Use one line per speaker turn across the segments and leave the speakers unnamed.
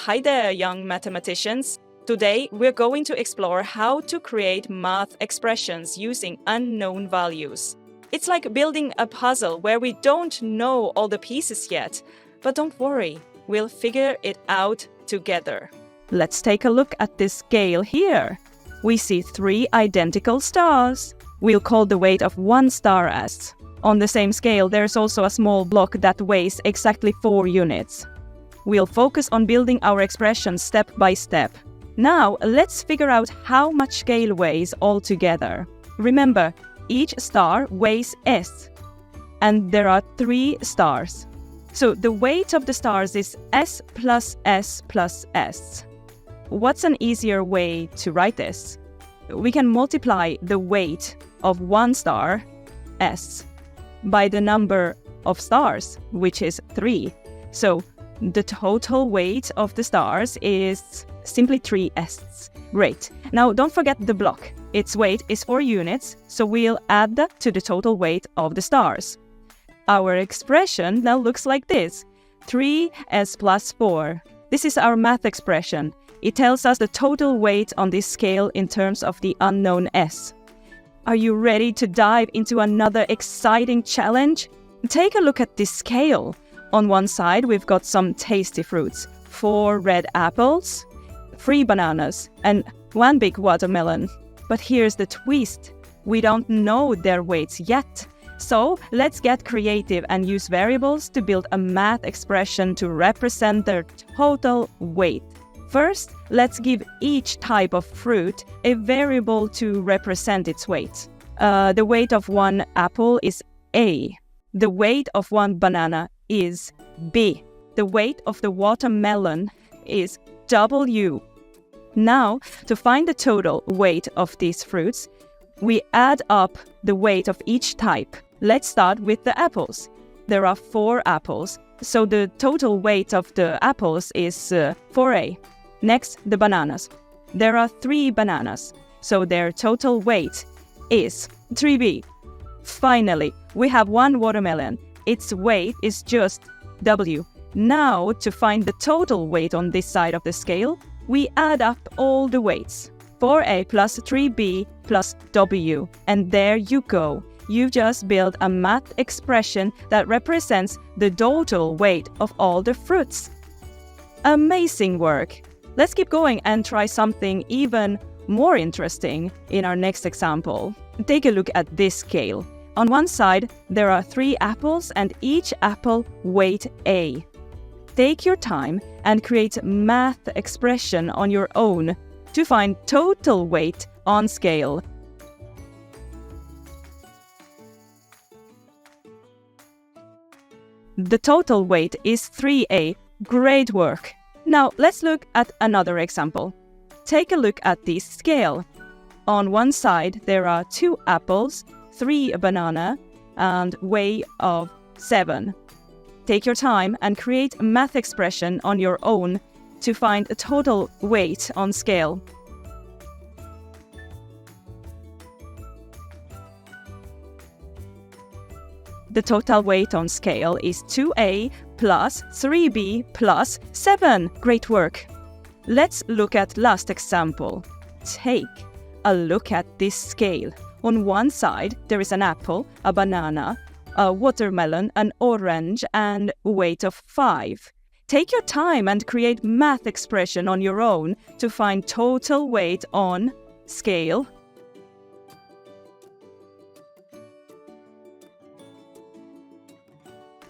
Hi there, young mathematicians. Today, we're going to explore how to create math expressions using unknown values. It's like building a puzzle where we don't know all the pieces yet. But don't worry, we'll figure it out together. Let's take a look at this scale here. We see 3 identical stars. We'll call the weight of one star S. On the same scale, there's also a small block that weighs exactly 4 units. We'll focus on building our expression step by step. Now, let's figure out how much scale weighs altogether. Remember, each star weighs S, and there are 3 stars. So the weight of the stars is S plus S plus S. What's an easier way to write this? We can multiply the weight of one star, S, by the number of stars, which is 3. So the total weight of the stars is simply 3s. Great. Now don't forget the block. Its weight is 4 units, so we'll add that to the total weight of the stars. Our expression now looks like this: 3s plus 4. This is our math expression. It tells us the total weight on this scale in terms of the unknown s. Are you ready to dive into another exciting challenge? Take a look at this scale. On one side, we've got some tasty fruits: 4 red apples, 3 bananas, and 1 big watermelon. But here's the twist: we don't know their weights yet. So let's get creative and use variables to build a math expression to represent their total weight. First, let's give each type of fruit a variable to represent its weight. The weight of one apple is A. The weight of one banana is B. The weight of the watermelon is W. Now, to find the total weight of these fruits, we add up the weight of each type. Let's start with the apples. There are 4 apples, so the total weight of the apples is 4A. Next, the bananas. There are 3 bananas, so their total weight is 3B. Finally, we have 1 watermelon. Its weight is just W. Now, to find the total weight on this side of the scale, we add up all the weights. 4A plus 3B plus W. And there you go. You've just built a math expression that represents the total weight of all the fruits. Amazing work! Let's keep going and try something even more interesting in our next example. Take a look at this scale. On one side, there are 3 apples and each apple weight A. Take your time and create a math expression on your own to find total weight on scale. The total weight is 3A. Great work! Now let's look at another example. Take a look at this scale. On one side there are 2 apples, 3 banana, and weight of 7. Take your time and create a math expression on your own to find a total weight on scale. The total weight on scale is 2A plus 3B plus 7. Great work! Let's look at last example. Take a look at this scale. On one side, there is an apple, a banana, a watermelon, an orange, and weight of 5. Take your time and create math expression on your own to find total weight on scale.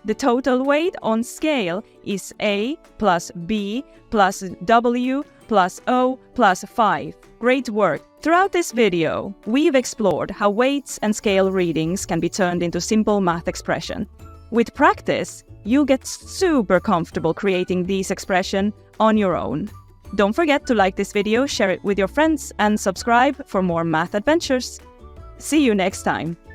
The total weight on scale is A plus B plus W plus O plus 5. Great work! Throughout this video, we've explored how weights and scale readings can be turned into simple math expression. With practice, you'll get super comfortable creating these expressions on your own. Don't forget to like this video, share it with your friends, and subscribe for more math adventures. See you next time!